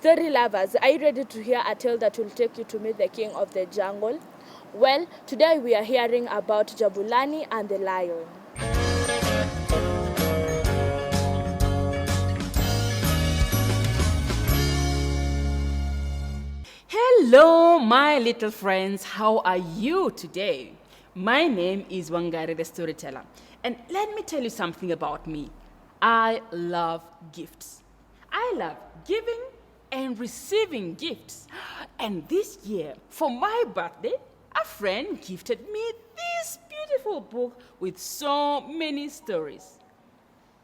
Story lovers, are you ready to hear a tale that will take you to meet the king of the jungle? Well, today we are hearing about Jabulani and the lion. Hello, my little friends. How are you today? My name is Wangare the storyteller. And let me tell you something about me. I love gifts. I love giving and receiving gifts. And this year, for my birthday, a friend gifted me this beautiful book with so many stories.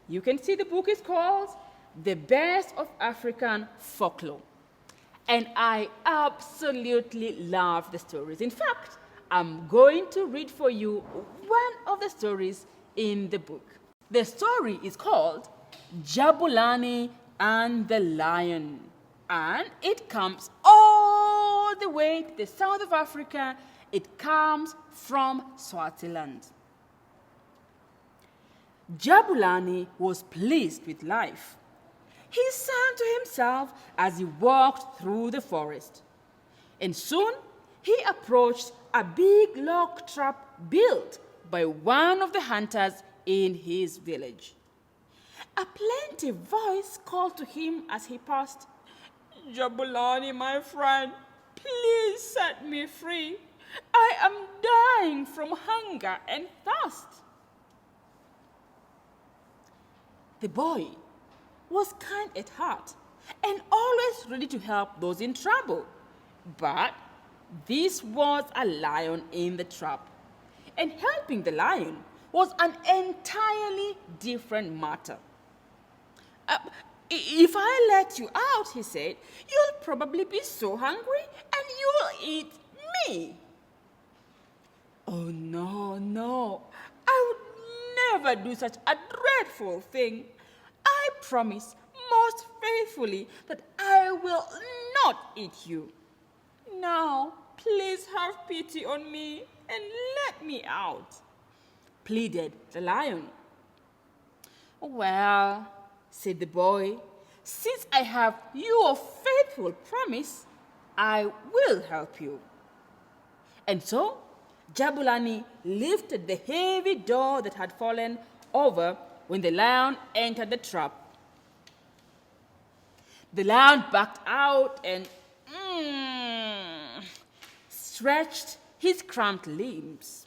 You can see the book is called The Best of African Folklore. And I absolutely love the stories. In fact, I'm going to read for you one of the stories in the book. The story is called Jabulani and the Lion. And it comes all the way to the south of Africa. It comes from Swaziland. Jabulani was pleased with life. He sang to himself as he walked through the forest. And soon he approached a big log trap built by one of the hunters in his village. A plaintive voice called to him as he passed, "Jabulani, my friend, please set me free. I am dying from hunger and thirst." The boy was kind at heart and always ready to help those in trouble. But this was a lion in the trap, and helping the lion was an entirely different matter. If I let you out," he said, "you'll probably be so hungry and you'll eat me." "Oh, no, I would never do such a dreadful thing. I promise most faithfully that I will not eat you. Now, please have pity on me and let me out," pleaded the lion. "Well," said the boy, "since I have your faithful promise, I will help you." And so, Jabulani lifted the heavy door that had fallen over when the lion entered the trap. The lion backed out and stretched his cramped limbs.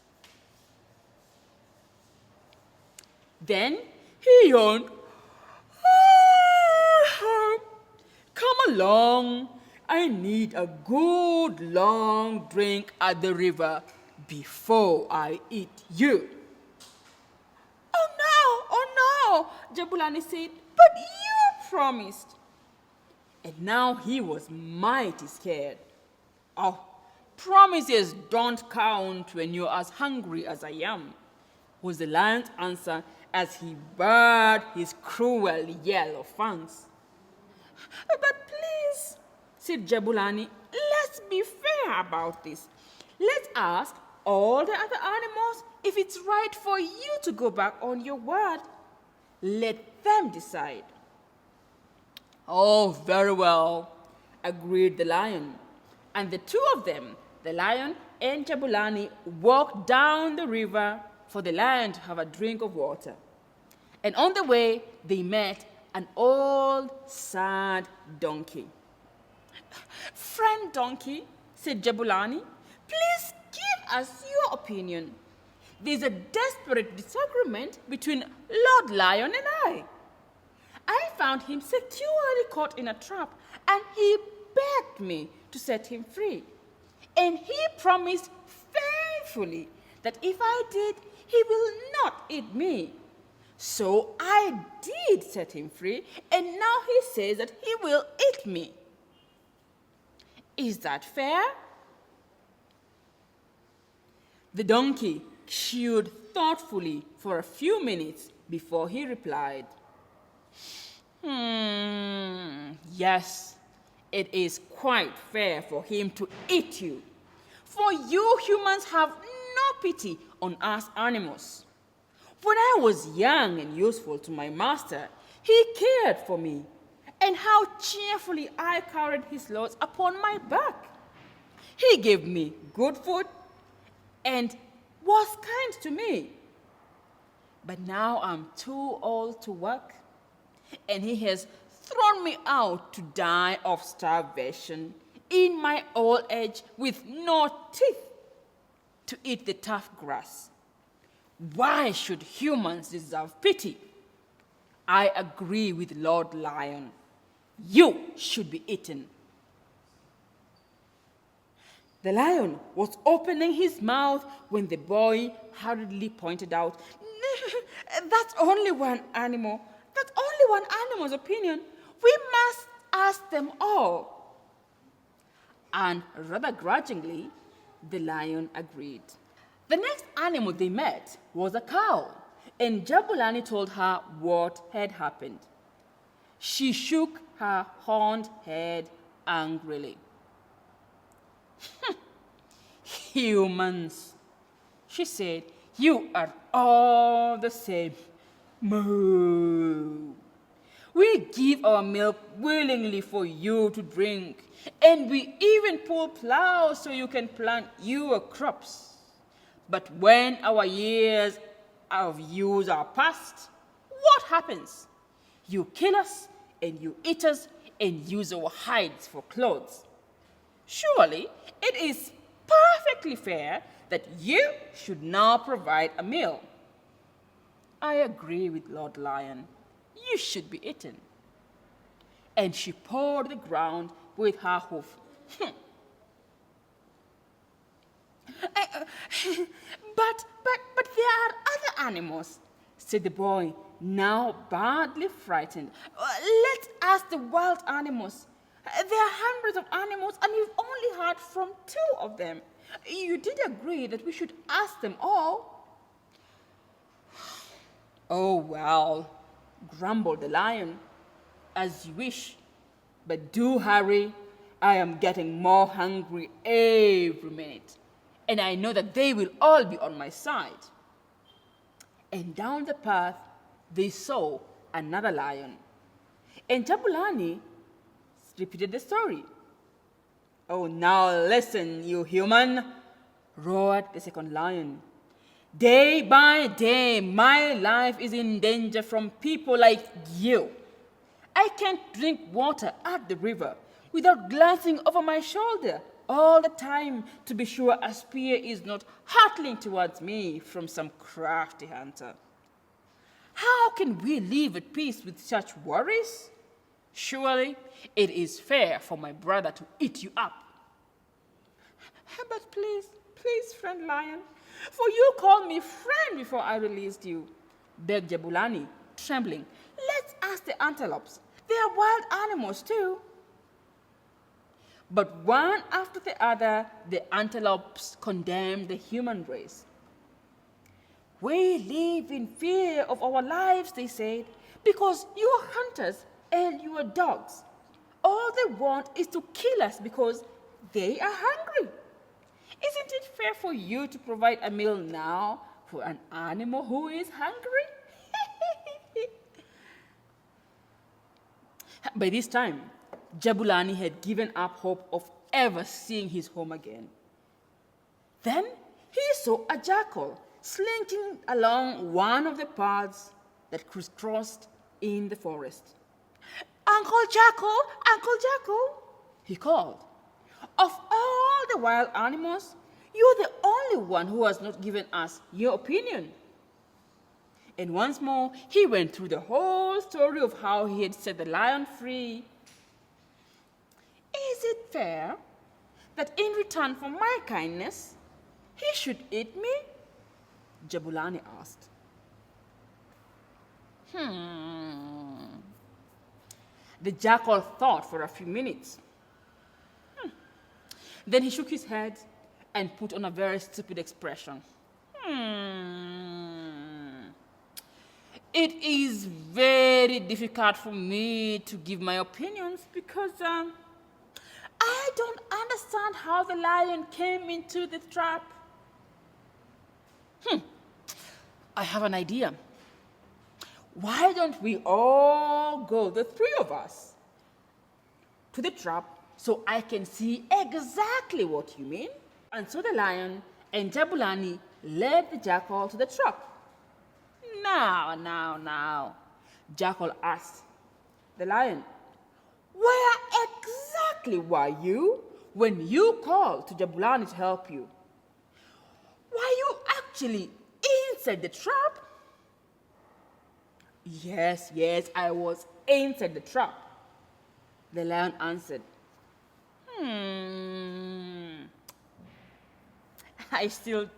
Then he yawned. "Come along. I need a good long drink at the river before I eat you." Oh no, Jabulani said, "but you promised." And now he was mighty scared. "Oh, promises don't count when you're as hungry as I am," was the lion's answer as he bared his cruel yellow fangs. "But please," said Jabulani, "let's be fair about this. Let's ask all the other animals if it's right for you to go back on your word. Let them decide." "Oh, very well," agreed the lion. And the two of them, the lion and Jabulani, walked down the river for the lion to have a drink of water. And on the way, they met an old, sad donkey. "Friend donkey," said Jabulani, "please give us your opinion. There's a desperate disagreement between Lord Lion and I. I found him securely caught in a trap, and he begged me to set him free. And he promised faithfully that if I did, he will not eat me. So I did set him free, and now he says that he will eat me. Is that fair?" The donkey chewed thoughtfully for a few minutes before he replied, "Yes, it is quite fair for him to eat you. For you humans have no pity on us animals. When I was young and useful to my master, he cared for me and how cheerfully I carried his loads upon my back. He gave me good food and was kind to me. But now I'm too old to work, and he has thrown me out to die of starvation in my old age with no teeth to eat the tough grass. Why should humans deserve pity? I agree with Lord Lion. You should be eaten. The lion was opening his mouth when the boy hurriedly pointed out, "That's only one animal. That's only one animal's opinion. We must ask them all." And rather grudgingly, the lion agreed. The next animal they met was a cow, and Jabulani told her what had happened. She shook her horned head angrily. "Humans," she said, "you are all the same. Moo. We give our milk willingly for you to drink, and we even pull plows so you can plant your crops. But when our years of use are past, what happens? You kill us, and you eat us, and use our hides for clothes. Surely it is perfectly fair that you should now provide a meal." I agree with Lord Lion. You should be eaten. And she pawed the ground with her hoof. But there are other animals," said the boy, now badly frightened. "Let's ask the wild animals. There are hundreds of animals, and we've only heard from 2 of them. You did agree that we should ask them all." "Oh, well," grumbled the lion, "as you wish. But do hurry. I am getting more hungry every minute, and I know that they will all be on my side." And down the path, they saw another lion. And Jabulani repeated the story. "Oh, now listen, you human," roared the second lion. "Day by day, my life is in danger from people like you. I can't drink water at the river without glancing over my shoulder all the time to be sure a spear is not hurtling towards me from some crafty hunter. How can we live at peace with such worries? Surely it is fair for my brother to eat you up." "But please, friend lion, for you called me friend before I released you," begged Jabulani, trembling. "Let's ask the antelopes. They are wild animals too." But one after the other, the antelopes condemned the human race. "We live in fear of our lives," they said, "because you are hunters and you are dogs. All they want is to kill us because they are hungry. Isn't it fair for you to provide a meal now for an animal who is hungry?" By this time, Jabulani had given up hope of ever seeing his home again. Then he saw a jackal slinking along one of the paths that crisscrossed in the forest. "Uncle Jackal," he called. "Of all the wild animals, you're the only one who has not given us your opinion." And once more, he went through the whole story of how he had set the lion free. "Is it fair that in return for my kindness, he should eat me?" Jabulani asked. The jackal thought for a few minutes. Then he shook his head and put on a very stupid expression. "It is very difficult for me to give my opinions because I don't understand how the lion came into the trap." "I have an idea. Why don't we all go, the 3 of us, to the trap so I can see exactly what you mean. And so the lion and Jabulani led the jackal to the trap. Now, Jackal asked the lion, where exactly were you when you called to Jabulani to help you? Were you actually inside the trap? Yes, I was inside the trap. The lion answered, I still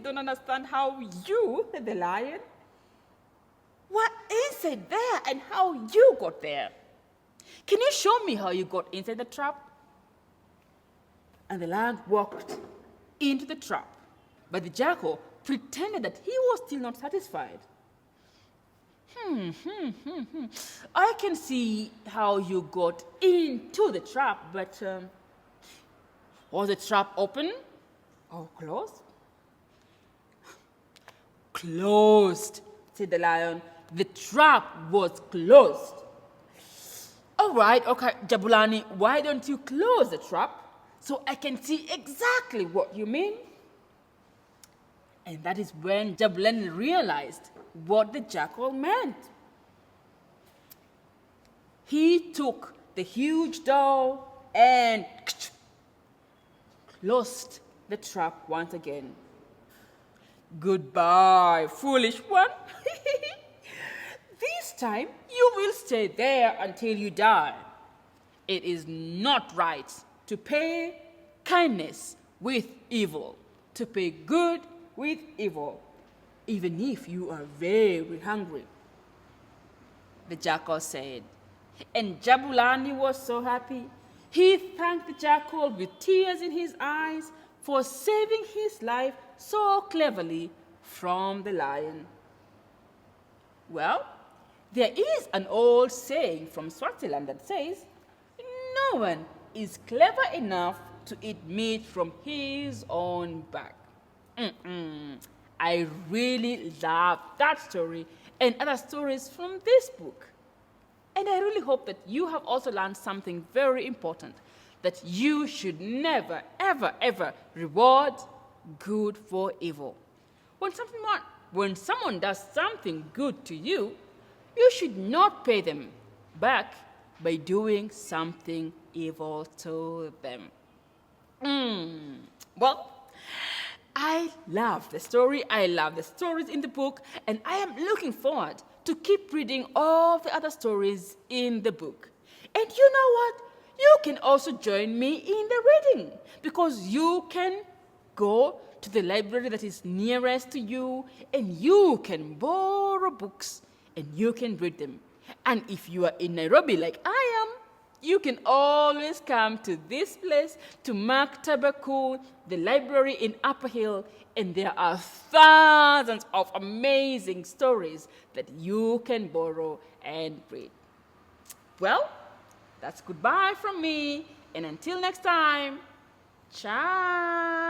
don't understand how you, the lion, were inside there and how you got there. Can you show me how you got inside the trap? And the lion walked into the trap, but the jackal pretended that he was still not satisfied. I can see how you got into the trap, but was the trap open or closed? Closed, said the lion. The trap was closed. All right, okay, Jabulani, why don't you close the trap so I can see exactly what you mean? And that is when Jabulani realized what the jackal meant. He took the huge door and closed the trap once again. Goodbye, foolish one. This time you will stay there until you die. It is not right to pay kindness with evil, to pay good with evil, even if you are very hungry. The jackal said, and Jabulani was so happy. He thanked the jackal with tears in his eyes for saving his life so cleverly from the lion. Well, there is an old saying from Swaziland that says, no one is clever enough to eat meat from his own back. I really love that story and other stories from this book. And I really hope that you have also learned something very important, that you should never, ever reward good for evil. When someone does something good to you, you should not pay them back by doing something evil to them. Well, I love the story. I love the stories in the book, and I am looking forward to keep reading all the other stories in the book. And you know what? You can also join me in the reading, because you can go to the library that is nearest to you, and you can borrow books and you can read them. And if you are in Nairobi like I am, you can always come to this place, to Maktaba Kuu, the library in Upper Hill, and there are thousands of amazing stories that you can borrow and read. Well, that's goodbye from me, and until next time, ciao.